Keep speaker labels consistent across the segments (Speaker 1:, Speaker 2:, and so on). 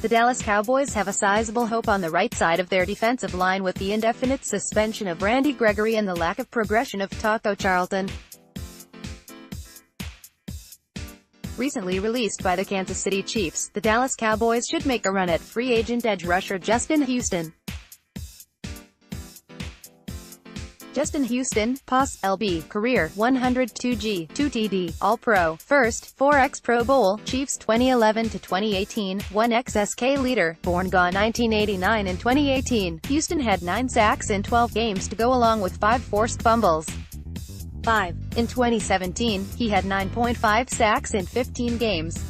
Speaker 1: The Dallas Cowboys have a sizable hope on the right side of their defensive line with the indefinite suspension of Randy Gregory and the lack of progression of Taco Charlton. Recently released by the Kansas City Chiefs, the Dallas Cowboys should make a run at free agent edge rusher Justin Houston. Justin Houston, POS, LB, career, 102G, 2TD, All-Pro, first, 4x Pro Bowl, Chiefs 2011-2018, 1x SK leader, born gone 1989 and 2018, Houston had 9 sacks in 12 games to go along with 5 forced fumbles. 5. In 2017, he had 9.5 sacks in 15 games.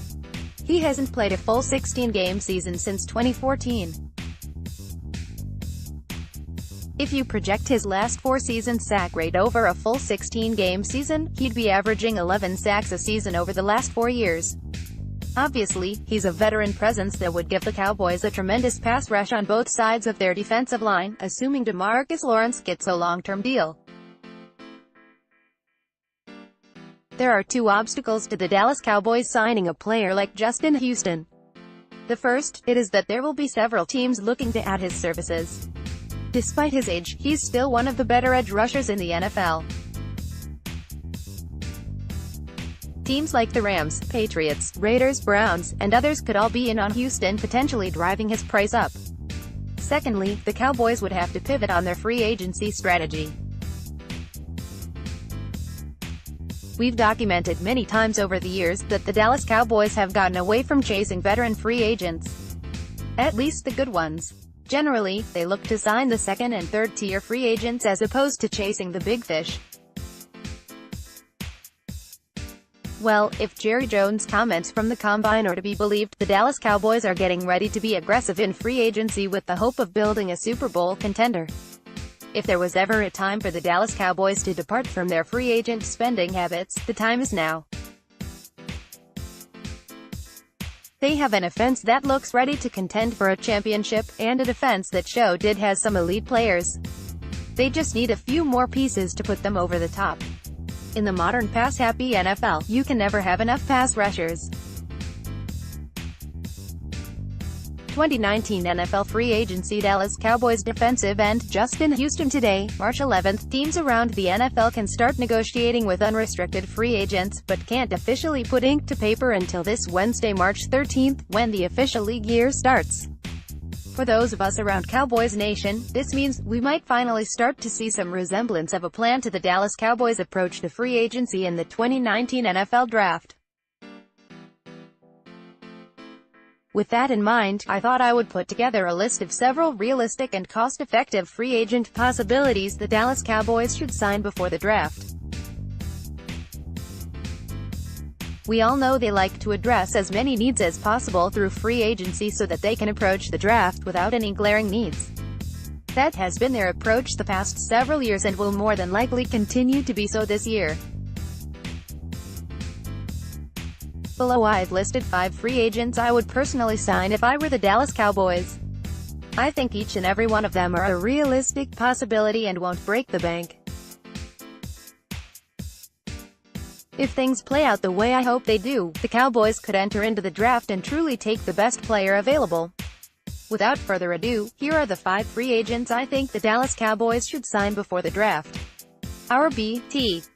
Speaker 1: He hasn't played a full 16-game season since 2014. If you project his last 4 seasons sack rate over a full 16-game season, he'd be averaging 11 sacks a season over the last 4 years. Obviously, he's a veteran presence that would give the Cowboys a tremendous pass rush on both sides of their defensive line, assuming DeMarcus Lawrence gets a long-term deal. There are 2 obstacles to the Dallas Cowboys signing a player like Justin Houston. The first, it is that there will be several teams looking to add his services. Despite his age, he's still one of the better edge rushers in the NFL. Teams like the Rams, Patriots, Raiders, Browns, and others could all be in on Houston, potentially driving his price up. Secondly, the Cowboys would have to pivot on their free agency strategy. We've documented many times over the years that the Dallas Cowboys have gotten away from chasing veteran free agents. At least the good ones. Generally, they look to sign the second and third tier free agents as opposed to chasing the big fish. Well, if Jerry Jones' comments from the Combine are to be believed, the Dallas Cowboys are getting ready to be aggressive in free agency with the hope of building a Super Bowl contender. If there was ever a time for the Dallas Cowboys to depart from their free agent spending habits, the time is now. They have an offense that looks ready to contend for a championship, and a defense that showed it has some elite players. They just need a few more pieces to put them over the top. In the modern pass-happy NFL, you can never have enough pass rushers. 2019 NFL Free Agency Dallas Cowboys defensive end Justin Houston. Today, March 11th, teams around the NFL can start negotiating with unrestricted free agents, but can't officially put ink to paper until this Wednesday, March 13th, when the official league year starts. For those of us around Cowboys Nation, this means we might finally start to see some resemblance of a plan to the Dallas Cowboys' approach to free agency in the 2019 NFL Draft. With that in mind, I thought I would put together a list of several realistic and cost-effective free agent possibilities the Dallas Cowboys should sign before the draft. We all know they like to address as many needs as possible through free agency so that they can approach the draft without any glaring needs. That has been their approach the past several years and will more than likely continue to be so this year. Below I've listed 5 free agents I would personally sign if I were the Dallas Cowboys. I think each and every one of them are a realistic possibility and won't break the bank. If things play out the way I hope they do, the Cowboys could enter into the draft and truly take the best player available. Without further ado, here are the 5 free agents I think the Dallas Cowboys should sign before the draft. RBT.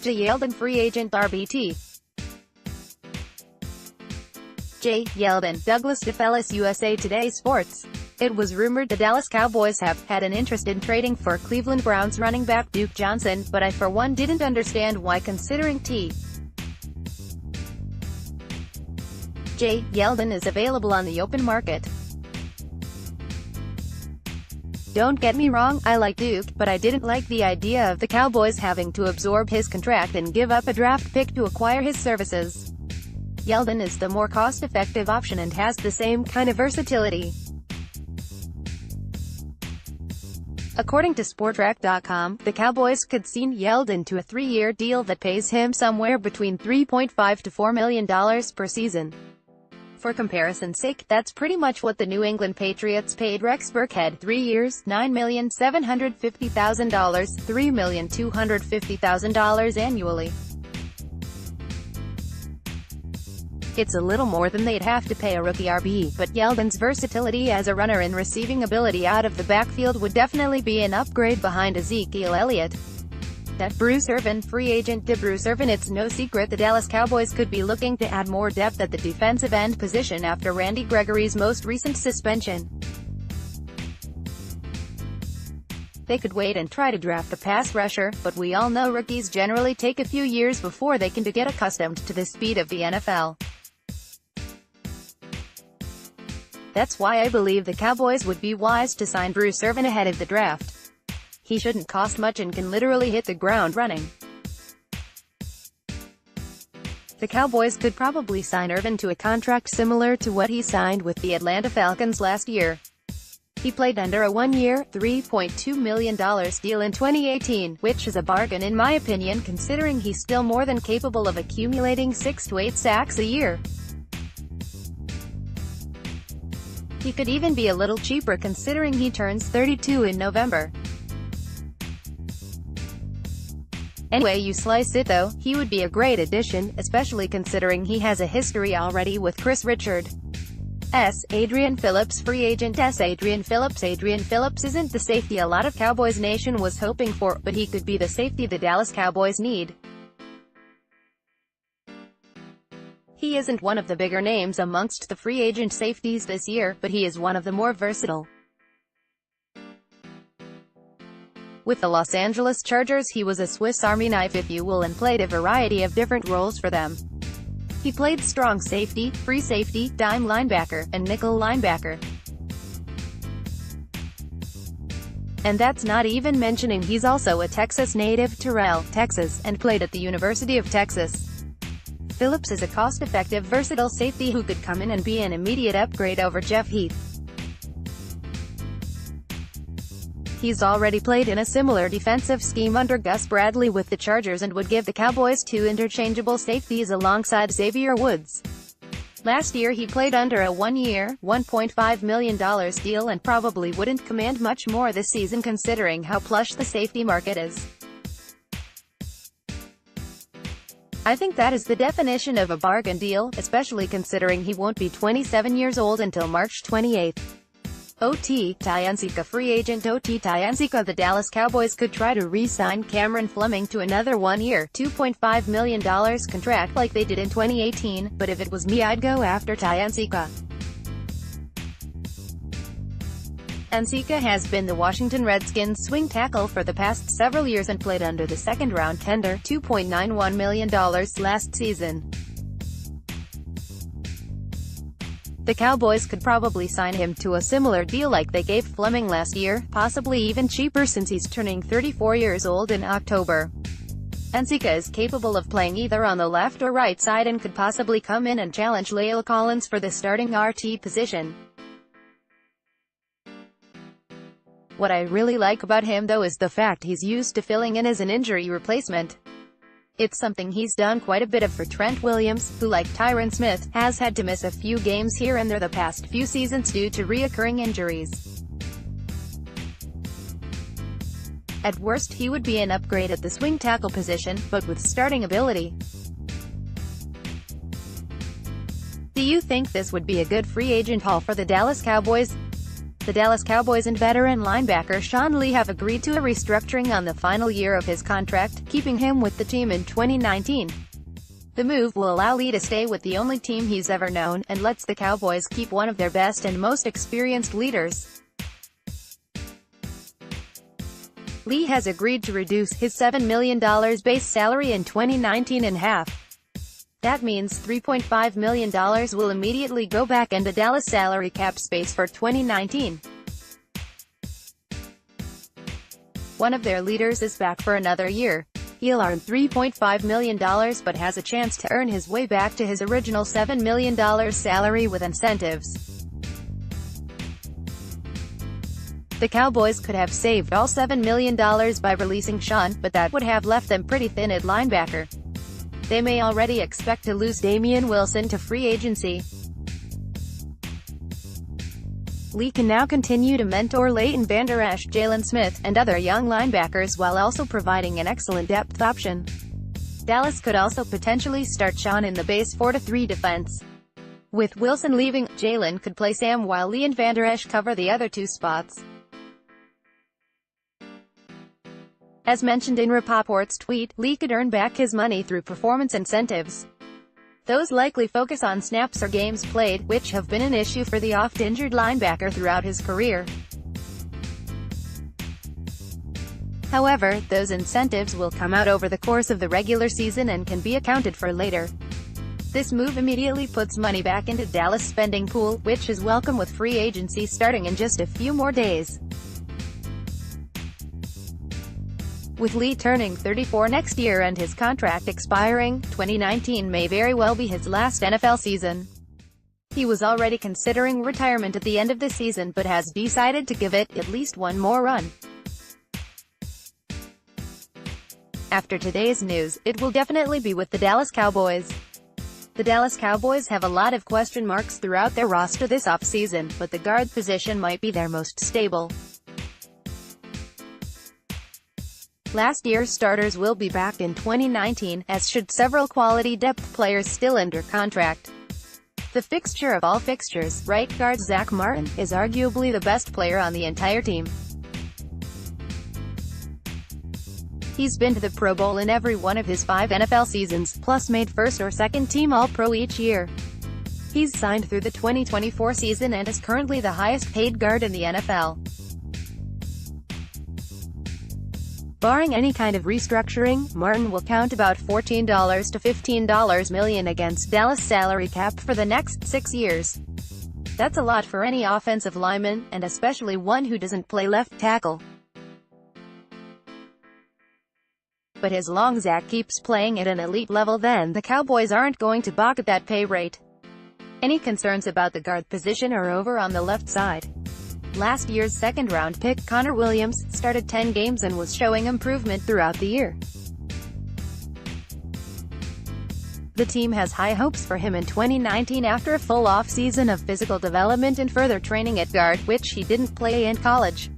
Speaker 1: J. Yeldon, free agent RBT. J. Yeldon, Douglas DeFellis, USA Today Sports. It was rumored the Dallas Cowboys have had an interest in trading for Cleveland Browns running back Duke Johnson, but I for one didn't understand why, considering T. J. Yeldon is available on the open market. Don't get me wrong, I like Duke, but I didn't like the idea of the Cowboys having to absorb his contract and give up a draft pick to acquire his services. Yeldon is the more cost-effective option and has the same kind of versatility. According to Spotrac.com, the Cowboys could sign Yeldon to a 3-year deal that pays him somewhere between $3.5 to $4 million per season. For comparison's sake, that's pretty much what the New England Patriots paid Rex Burkhead, 3 years, $9,750,000, $3,250,000 annually. It's a little more than they'd have to pay a rookie RB, but Yeldon's versatility as a runner and receiving ability out of the backfield would definitely be an upgrade behind Ezekiel Elliott. That Bruce Irvin, free agent to Bruce Irvin. It's no secret the Dallas Cowboys could be looking to add more depth at the defensive end position after Randy Gregory's most recent suspension. They could wait and try to draft a pass rusher, but we all know rookies generally take a few years before they can get accustomed to the speed of the NFL. That's why I believe the Cowboys would be wise to sign Bruce Irvin ahead of the draft. He shouldn't cost much and can literally hit the ground running. The Cowboys could probably sign Irvin to a contract similar to what he signed with the Atlanta Falcons last year. He played under a one-year, $3.2 million deal in 2018, which is a bargain in my opinion considering he's still more than capable of accumulating 6 to 8 sacks a year. He could even be a little cheaper considering he turns 32 in November. Any way you slice it though, he would be a great addition, especially considering he has a history already with Chris Richards. Adrian Phillips, free agent. Adrian Phillips isn't the safety a lot of Cowboys Nation was hoping for, but he could be the safety the Dallas Cowboys need. He isn't one of the bigger names amongst the free agent safeties this year, but he is one of the more versatile. With the Los Angeles Chargers he was a Swiss Army knife if you will and played a variety of different roles for them. He played strong safety, free safety, dime linebacker, and nickel linebacker. And that's not even mentioning he's also a Texas native, Terrell, Texas, and played at the University of Texas. Phillips is a cost-effective, versatile safety who could come in and be an immediate upgrade over Jeff Heath. He's already played in a similar defensive scheme under Gus Bradley with the Chargers and would give the Cowboys 2 interchangeable safeties alongside Xavier Woods. Last year he played under a one-year, $1.5 million deal and probably wouldn't command much more this season considering how plush the safety market is. I think that is the definition of a bargain deal, especially considering he won't be 27 years old until March 28. O.T. Tayansika, free agent. O.T. Tayansika. The Dallas Cowboys could try to re-sign Cameron Fleming to another one-year, $2.5 million contract like they did in 2018, but if it was me I'd go after Tayansika. Tayansika has been the Washington Redskins swing tackle for the past several years and played under the second-round tender, $2.91 million last season. The Cowboys could probably sign him to a similar deal like they gave Fleming last year, possibly even cheaper since he's turning 34 years old in October. Tayansika is capable of playing either on the left or right side and could possibly come in and challenge La'el Collins for the starting RT position. What I really like about him though is the fact he's used to filling in as an injury replacement. It's something he's done quite a bit of for Trent Williams, who like Tyron Smith, has had to miss a few games here and there the past few seasons due to reoccurring injuries. At worst he would be an upgrade at the swing tackle position, but with starting ability. Do you think this would be a good free agent haul for the Dallas Cowboys? The Dallas Cowboys and veteran linebacker Sean Lee have agreed to a restructuring on the final year of his contract, keeping him with the team in 2019. The move will allow Lee to stay with the only team he's ever known, and lets the Cowboys keep one of their best and most experienced leaders. Lee has agreed to reduce his $7 million base salary in 2019 in half. That means $3.5 million will immediately go back into Dallas salary cap space for 2019. One of their leaders is back for another year. He'll earn $3.5 million but has a chance to earn his way back to his original $7 million salary with incentives. The Cowboys could have saved all $7 million by releasing Sean, but that would have left them pretty thin at linebacker. They may already expect to lose Damian Wilson to free agency. Lee can now continue to mentor Leighton Vander Esch, Jalen Smith, and other young linebackers while also providing an excellent depth option. Dallas could also potentially start Sean in the base 4-3 defense. With Wilson leaving, Jalen could play Sam while Lee and Van Der Esch cover the other two spots. As mentioned in Rapoport's tweet, Lee could earn back his money through performance incentives. Those likely focus on snaps or games played, which have been an issue for the oft-injured linebacker throughout his career. However, those incentives will come out over the course of the regular season and can be accounted for later. This move immediately puts money back into Dallas' spending pool, which is welcome with free agency starting in just a few more days. With Lee turning 34 next year and his contract expiring, 2019 may very well be his last NFL season. He was already considering retirement at the end of the season but has decided to give it at least one more run. After today's news, it will definitely be with the Dallas Cowboys. The Dallas Cowboys have a lot of question marks throughout their roster this offseason, but the guard position might be their most stable. Last year's starters will be back in 2019, as should several quality depth players still under contract. The fixture of all fixtures, right guard Zach Martin, is arguably the best player on the entire team. He's been to the Pro Bowl in every one of his 5 NFL seasons, plus made first or second team All-Pro each year. He's signed through the 2024 season and is currently the highest paid guard in the NFL. Barring any kind of restructuring, Martin will count about $14 to $15 million against Dallas' salary cap for the next 6 years. That's a lot for any offensive lineman, and especially one who doesn't play left tackle. But as long as Zach keeps playing at an elite level, then the Cowboys aren't going to balk at that pay rate. Any concerns about the guard position are over on the left side. Last year's second-round pick Connor Williams started 10 games and was showing improvement throughout the year. The team has high hopes for him in 2019 after a full off-season of physical development and further training at guard, which he didn't play in college.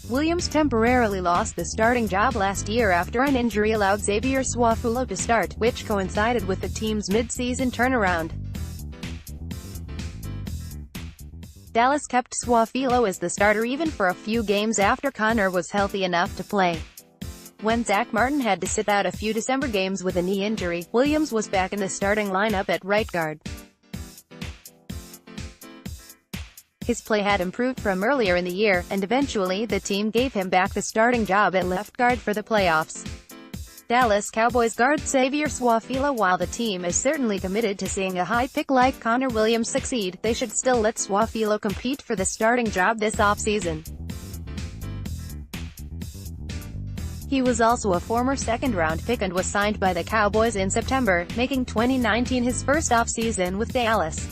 Speaker 1: Williams temporarily lost the starting job last year after an injury allowed Xavier Su'a-Filo to start, which coincided with the team's mid-season turnaround. Dallas kept Su'a-Filo as the starter even for a few games after Connor was healthy enough to play. When Zach Martin had to sit out a few December games with a knee injury, Williams was back in the starting lineup at right guard. His play had improved from earlier in the year, and eventually the team gave him back the starting job at left guard for the playoffs. Dallas Cowboys guard Xavier Su'a-Filo. While the team is certainly committed to seeing a high pick like Connor Williams succeed, they should still let Su'a-Filo compete for the starting job this offseason. He was also a former second-round pick and was signed by the Cowboys in September, making 2019 his first offseason with Dallas.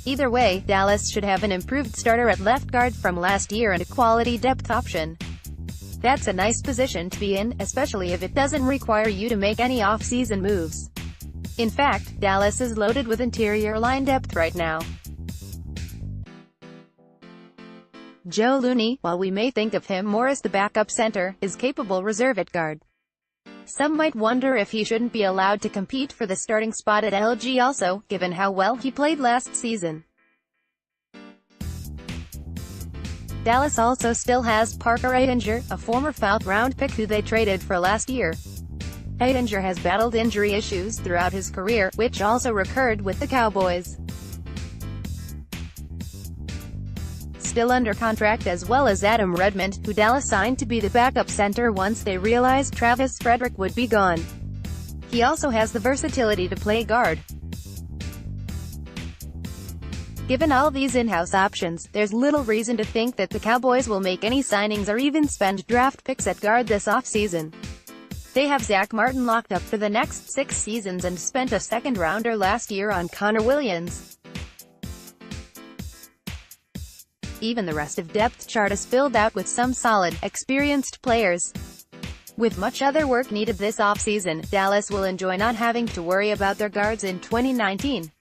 Speaker 1: Either way, Dallas should have an improved starter at left guard from last year and a quality depth option. That's a nice position to be in, especially if it doesn't require you to make any off-season moves. In fact, Dallas is loaded with interior line depth right now. Joe Looney, while we may think of him more as the backup center, is capable reserve at guard. Some might wonder if he shouldn't be allowed to compete for the starting spot at LG also, given how well he played last season. Dallas also still has Parker Ehlinger, a former fourth-round pick who they traded for last year. Ehlinger has battled injury issues throughout his career, which also recurred with the Cowboys. Still under contract, as well as Adam Redmond, who Dallas signed to be the backup center once they realized Travis Frederick would be gone. He also has the versatility to play guard. Given all these in-house options, there's little reason to think that the Cowboys will make any signings or even spend draft picks at guard this offseason. They have Zach Martin locked up for the next 6 seasons and spent a second-rounder last year on Connor Williams. Even the rest of depth chart is filled out with some solid, experienced players. With much other work needed this offseason, Dallas will enjoy not having to worry about their guards in 2019.